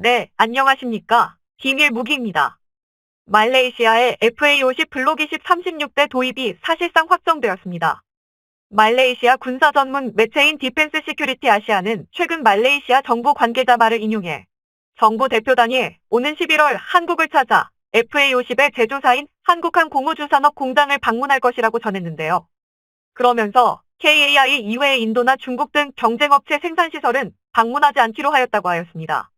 네, 안녕하십니까. 비밀 무기입니다. 말레이시아의 FA-50 블록 20 36대 도입이 사실상 확정되었습니다. 말레이시아 군사 전문 매체인 디펜스 시큐리티 아시아는 최근 말레이시아 정부 관계자 말을 인용해 정부 대표단이 오는 11월 한국을 찾아 FA-50의 제조사인 한국항공우주산업 공장을 방문할 것이라고 전했는데요. 그러면서 KAI 이외의 인도나 중국 등 경쟁업체 생산시설은 방문하지 않기로 하였다고 하였습니다.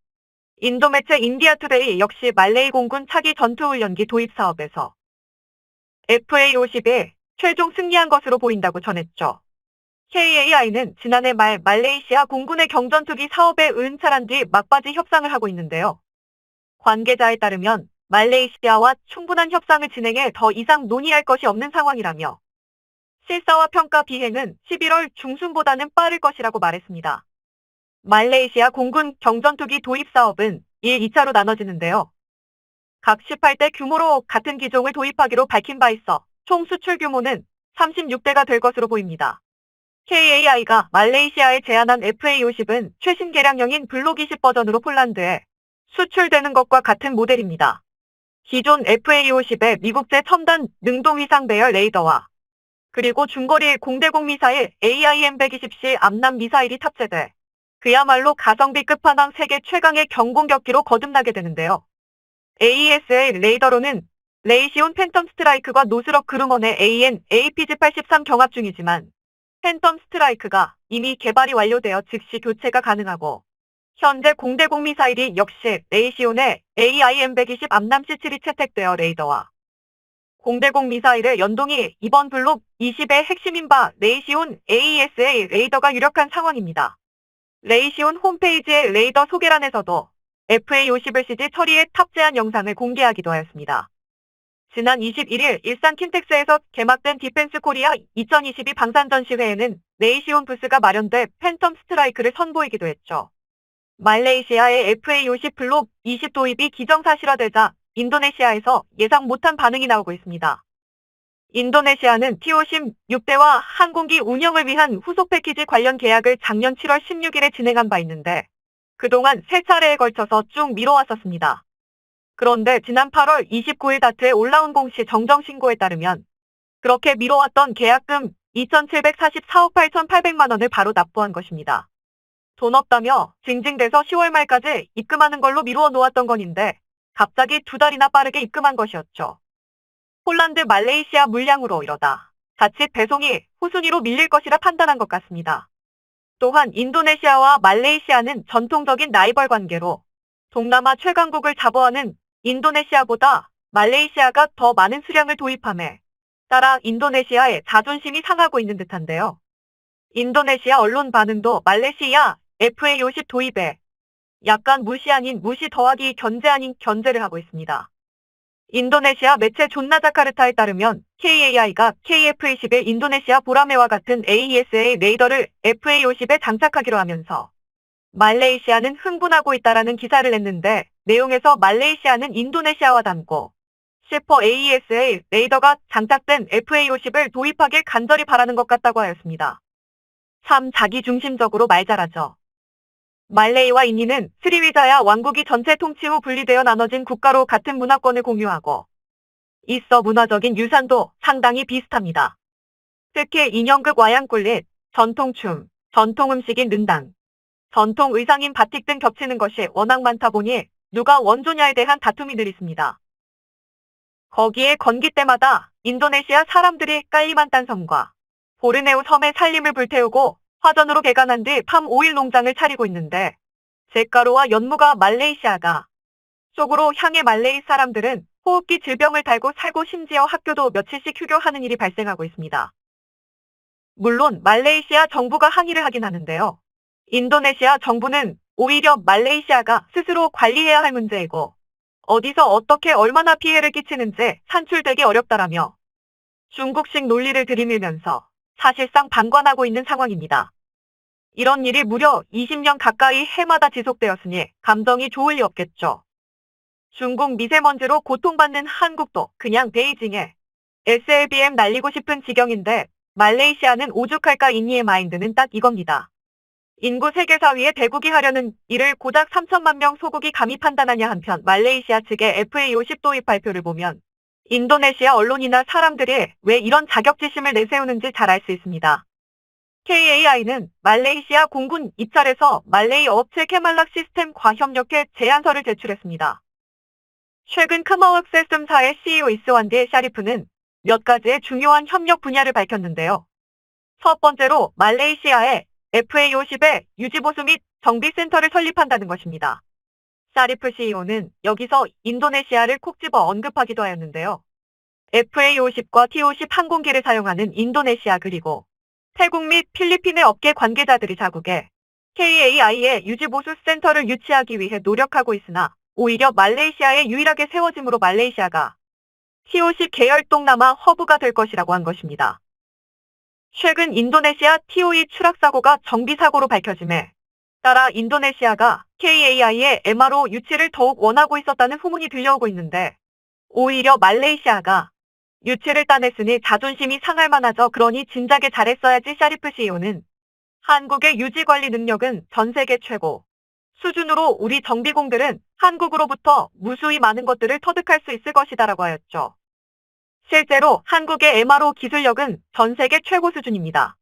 인도 매체 인디아투데이 역시 말레이 공군 차기 전투훈련기 도입 사업에서 FA-50에 최종 승리한 것으로 보인다고 전했죠. KAI는 지난해 말 말레이시아 공군의 경전투기 사업에 은찰한 뒤 막바지 협상을 하고 있는데요. 관계자에 따르면 말레이시아와 충분한 협상을 진행해 더 이상 논의할 것이 없는 상황이라며 실사와 평가 비행은 11월 중순보다는 빠를 것이라고 말했습니다. 말레이시아 공군 경전투기 도입 사업은 1, 2차로 나눠지는데요. 각 18대 규모로 같은 기종을 도입하기로 밝힌 바 있어 총 수출 규모는 36대가 될 것으로 보입니다. KAI가 말레이시아에 제안한 FA-50은 최신 개량형인 블록 20 버전으로 폴란드에 수출되는 것과 같은 모델입니다. 기존 FA-50에 미국제 첨단 능동위상 배열 레이더와 그리고 중거리 공대공 미사일 AIM-120C 암람 미사일이 탑재돼 그야말로 가성비 끝판왕 세계 최강의 경공격기로 거듭나게 되는데요. AESA 레이더로는 레이시온 팬텀 스트라이크와 노스럽 그루먼의 AN APG-83 경합 중이지만 팬텀 스트라이크가 이미 개발이 완료되어 즉시 교체가 가능하고 현재 공대공 미사일이 역시 레이시온의 AIM-120 암람 C7이 채택되어 레이더와 공대공 미사일의 연동이 이번 블록 20의 핵심인 바 레이시온 AESA 레이더가 유력한 상황입니다. 레이시온 홈페이지의 레이더 소개란에서도 FA-50을 CG 처리에 탑재한 영상을 공개하기도 하였습니다. 지난 21일 일산 킨텍스에서 개막된 디펜스 코리아 2022 방산전시회에는 레이시온 부스가 마련돼 팬텀 스트라이크를 선보이기도 했죠. 말레이시아의 FA-50 블록 20 도입이 기정사실화되자 인도네시아에서 예상 못한 반응이 나오고 있습니다. 인도네시아는 T-50 6대와 항공기 운영을 위한 후속 패키지 관련 계약을 작년 7월 16일에 진행한 바 있는데 그동안 3차례에 걸쳐서 쭉 미뤄왔었습니다. 그런데 지난 8월 29일 다트에 올라온 공시 정정 신고에 따르면 그렇게 미뤄왔던 계약금 2,744억 8,800만 원을 바로 납부한 것입니다. 돈 없다며 징징대서 10월 말까지 입금하는 걸로 미루어 놓았던 건인데 갑자기 2달이나 빠르게 입금한 것이었죠. 폴란드 말레이시아 물량으로 이러다 자칫 배송이 후순위로 밀릴 것이라 판단한 것 같습니다. 또한 인도네시아와 말레이시아는 전통적인 라이벌 관계로 동남아 최강국을 자부하는 인도네시아보다 말레이시아가 더 많은 수량을 도입함에 따라 인도네시아의 자존심이 상하고 있는 듯한데요. 인도네시아 언론 반응도 말레이시아 FA-50 도입에 약간 무시 아닌 무시 더하기 견제 아닌 견제를 하고 있습니다. 인도네시아 매체 존나자카르타에 따르면 KAI가 KF-20의 인도네시아 보라매와 같은 AESA 레이더를 FA-50에 장착하기로 하면서 말레이시아는 흥분하고 있다라는 기사를 냈는데 내용에서 말레이시아는 인도네시아와 닮고 셰퍼 AESA 레이더가 장착된 FA-50을 도입하길 간절히 바라는 것 같다고 하였습니다. 참 자기중심적으로 말 잘하죠. 말레이와 인도는 스리위자야 왕국이 전체 통치 후 분리되어 나눠진 국가로 같은 문화권을 공유하고 있어 문화적인 유산도 상당히 비슷합니다. 특히 인형극 와양꿀릿, 전통춤, 전통음식인 른당, 전통 의상인 바틱 등 겹치는 것이 워낙 많다 보니 누가 원조냐에 대한 다툼이 늘 있습니다. 거기에 건기 때마다 인도네시아 사람들이 깔리만탄 섬과 보르네오 섬의 산림을 불태우고 화전으로 개간한 뒤 팜 오일 농장을 차리고 있는데 잿가루와 연무가 말레이시아가 쪽으로 향해 말레이 사람들은 호흡기 질병을 달고 살고 심지어 학교도 며칠씩 휴교하는 일이 발생하고 있습니다. 물론 말레이시아 정부가 항의를 하긴 하는데요. 인도네시아 정부는 오히려 말레이시아가 스스로 관리해야 할 문제이고 어디서 어떻게 얼마나 피해를 끼치는지 산출되기 어렵다라며 중국식 논리를 들이밀면서 사실상 방관하고 있는 상황입니다. 이런 일이 무려 20년 가까이 해마다 지속되었으니 감정이 좋을 리 없겠죠. 중국 미세먼지로 고통받는 한국도 그냥 베이징에 SLBM 날리고 싶은 지경인데 말레이시아는 오죽할까 인니의 마인드는 딱 이겁니다. 인구 세계 4위의 대국이 하려는 일을 고작 3천만 명 소국이 감히 판단하냐 한편 말레이시아 측의 FA50 도입 발표를 보면 인도네시아 언론이나 사람들이 왜 이런 자격지심을 내세우는지 잘 알 수 있습니다. KAI는 말레이시아 공군 입찰에서 말레이 업체 케말락 시스템과 협력해 제안서를 제출했습니다. 최근 크마웍 세스템사의 CEO 이스완디 샤리프는 몇 가지의 중요한 협력 분야를 밝혔는데요. 첫 번째로 말레이시아에 FA50의 유지보수 및 정비센터를 설립한다는 것입니다. 샤리프 CEO는 여기서 인도네시아를 콕 집어 언급하기도 하였는데요. FA50과 T50 항공기를 사용하는 인도네시아 그리고 태국 및 필리핀의 업계 관계자들이 자국에 KAI의 유지보수 센터를 유치하기 위해 노력하고 있으나 오히려 말레이시아에 유일하게 세워짐으로 말레이시아가 T50 계열 동남아 허브가 될 것이라고 한 것입니다. 최근 인도네시아 T52 추락사고가 정비사고로 밝혀짐에 따라 인도네시아가 KAI의 MRO 유치를 더욱 원하고 있었다는 후문이 들려오고 있는데 오히려 말레이시아가 유치를 따냈으니 자존심이 상할 만하죠. 그러니 진작에 잘했어야지. 샤리프 CEO는 한국의 유지관리 능력은 전 세계 최고 수준으로 우리 정비공들은 한국으로부터 무수히 많은 것들을 터득할 수 있을 것이다라고 하였죠. 실제로 한국의 MRO 기술력은 전 세계 최고 수준입니다.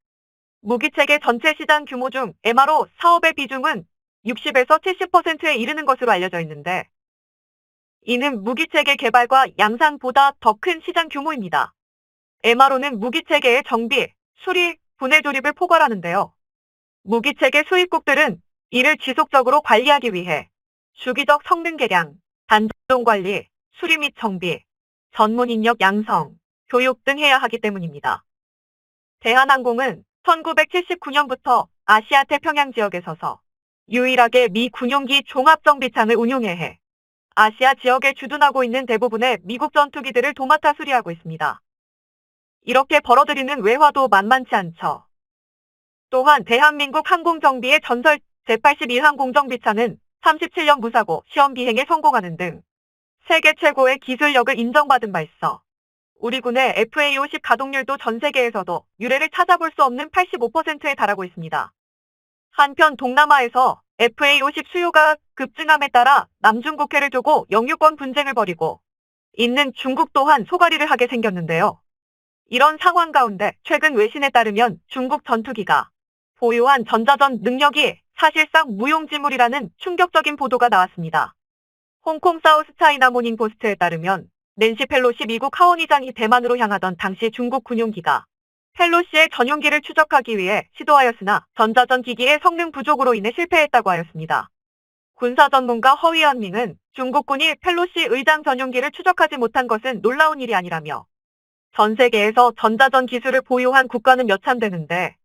무기체계 전체 시장 규모 중 MRO 사업의 비중은 60에서 70%에 이르는 것으로 알려져 있는데 이는 무기체계 개발과 양산보다 더 큰 시장 규모입니다. MRO는 무기체계의 정비, 수리, 분해 조립을 포괄하는데요. 무기체계 수입국들은 이를 지속적으로 관리하기 위해 주기적 성능 개량, 단종 관리, 수리 및 정비, 전문 인력 양성, 교육 등 해야 하기 때문입니다. 대한항공은 1979년부터 아시아 태평양 지역에 서서 유일하게 미 군용기 종합정비창을 운용해 아시아 지역에 주둔하고 있는 대부분의 미국 전투기들을 도맡아 수리하고 있습니다. 이렇게 벌어들이는 외화도 만만치 않죠. 또한 대한민국 항공정비의 전설 제81항공정비차는 37년 무사고 시험 비행에 성공하는 등 세계 최고의 기술력을 인정받은 바 있어 우리 군의 FA50 가동률도 전 세계에서도 유례를 찾아볼 수 없는 85%에 달하고 있습니다. 한편 동남아에서 FA50 수요가 급증함에 따라 남중국해를 두고 영유권 분쟁을 벌이고 있는 중국 또한 소가리를 하게 생겼는데요. 이런 상황 가운데 최근 외신에 따르면 중국 전투기가 보유한 전자전 능력이 사실상 무용지물이라는 충격적인 보도가 나왔습니다. 홍콩 사우스 차이나 모닝 포스트에 따르면 낸시 펠로시 미국 하원의장이 대만으로 향하던 당시 중국 군용기가 펠로시의 전용기를 추적하기 위해 시도하였으나 전자전 기기의 성능 부족으로 인해 실패했다고 하였습니다. 군사 전문가 허위현밍은 중국군이 펠로시 의장 전용기를 추적하지 못한 것은 놀라운 일이 아니라며 전 세계에서 전자전 기술을 보유한 국가는 몇 참 되는데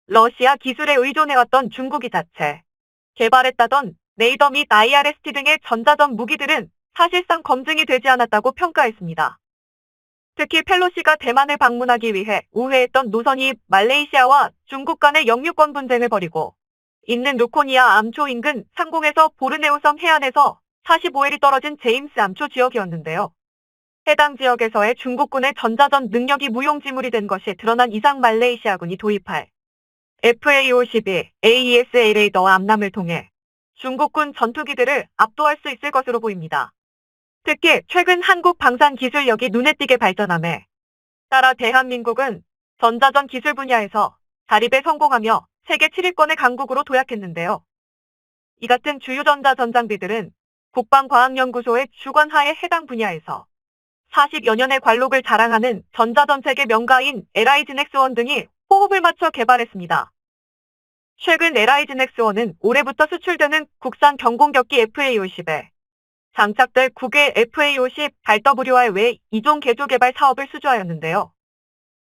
러시아 기술에 의존해왔던 중국이 자체 개발했다던 레이더 및 IRST 등의 전자전 무기들은 사실상 검증이 되지 않았다고 평가했습니다. 특히 펠로시가 대만을 방문하기 위해 우회했던 노선이 말레이시아와 중국 간의 영유권 분쟁을 벌이고 있는 루코니아 암초 인근 상공에서 보르네오 섬 해안에서 45일이 떨어진 제임스 암초 지역이었는데요. 해당 지역에서의 중국군의 전자전 능력이 무용지물이 된 것이 드러난 이상 말레이시아군이 도입할 FA-52 AESA 레이더와 암람을 통해 중국군 전투기들을 압도할 수 있을 것으로 보입니다. 특히 최근 한국 방산 기술력이 눈에 띄게 발전함에 따라 대한민국은 전자전 기술 분야에서 자립에 성공하며 세계 7위권의 강국으로 도약했는데요. 이 같은 주요 전자전 장비들은 국방과학연구소의 주관하에 해당 분야에서 40여 년의 관록을 자랑하는 전자전 세계 명가인 LIGNX1 등이 호흡을 맞춰 개발했습니다. 최근 LIGNX1은 올해부터 수출되는 국산 경공격기 FA50에 장착될 국외 FA50 달WR 외 2종 개조 개발 사업을 수주하였는데요.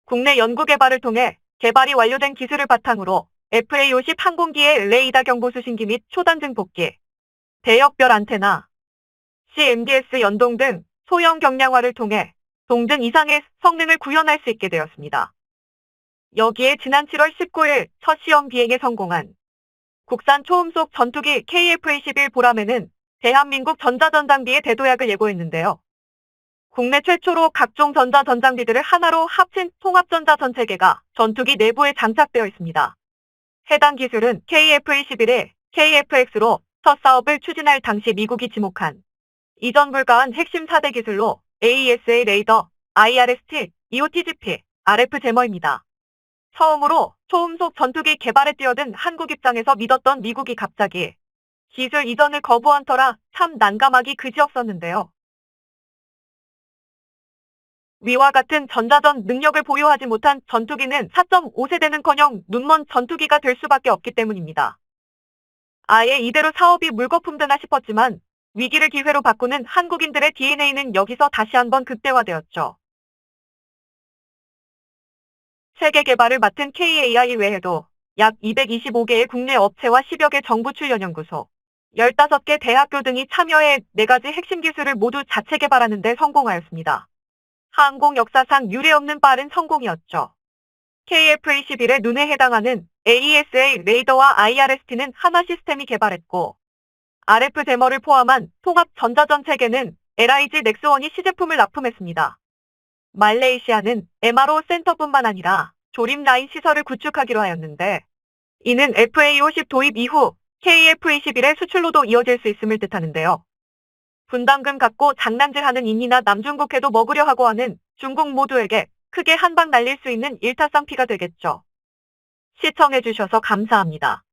국내 연구개발을 통해 개발이 완료된 기술을 바탕으로 FA50 항공기의 레이더 경보 수신기 및 초단 증폭기, 대역별 안테나, CMDS 연동 등 소형 경량화를 통해 동등 이상의 성능을 구현할 수 있게 되었습니다. 여기에 지난 7월 19일 첫 시험 비행에 성공한 국산 초음속 전투기 KF-21 보람에는 대한민국 전자전 장비의 대도약을 예고했는데요. 국내 최초로 각종 전자전 장비들을 하나로 합친 통합전자전 체계가 전투기 내부에 장착되어 있습니다. 해당 기술은 KF-21의 KF-X로 첫 사업을 추진할 당시 미국이 지목한 이전 불가한 핵심 4대 기술로 AESA 레이더, IRST, EOTGP, RF 제머입니다. 처음으로 초음속 전투기 개발에 뛰어든 한국 입장에서 믿었던 미국이 갑자기 기술 이전을 거부한 터라 참 난감하기 그지없었는데요. 위와 같은 전자전 능력을 보유하지 못한 전투기는 4.5세대는커녕 눈먼 전투기가 될 수밖에 없기 때문입니다. 아예 이대로 사업이 물거품되나 싶었지만 위기를 기회로 바꾸는 한국인들의 DNA는 여기서 다시 한번 극대화되었죠. 세계 개발을 맡은 KAI 외에도 약 225개의 국내 업체와 10여 개 정부 출연연구소, 15개 대학교 등이 참여해 4가지 핵심 기술을 모두 자체 개발하는 데 성공하였습니다. 항공 역사상 유례없는 빠른 성공이었죠. KF-21의 눈에 해당하는 AESA 레이더와 IRST는 하나 시스템이 개발했고, RF 제머를 포함한 통합 전자전 체계는 LIG 넥스원이 시제품을 납품했습니다. 말레이시아는 MRO 센터뿐만 아니라 조립 라인 시설을 구축하기로 하였는데, 이는 FA50 도입 이후 KF-21의 수출로도 이어질 수 있음을 뜻하는데요. 분담금 갖고 장난질하는 인이나 남중국해도 먹으려 하고 하는 중국 모두에게 크게 한 방 날릴 수 있는 일타쌍피가 되겠죠. 시청해주셔서 감사합니다.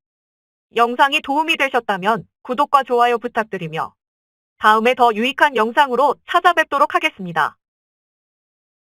영상이 도움이 되셨다면 구독과 좋아요 부탁드리며 다음에 더 유익한 영상으로 찾아뵙도록 하겠습니다.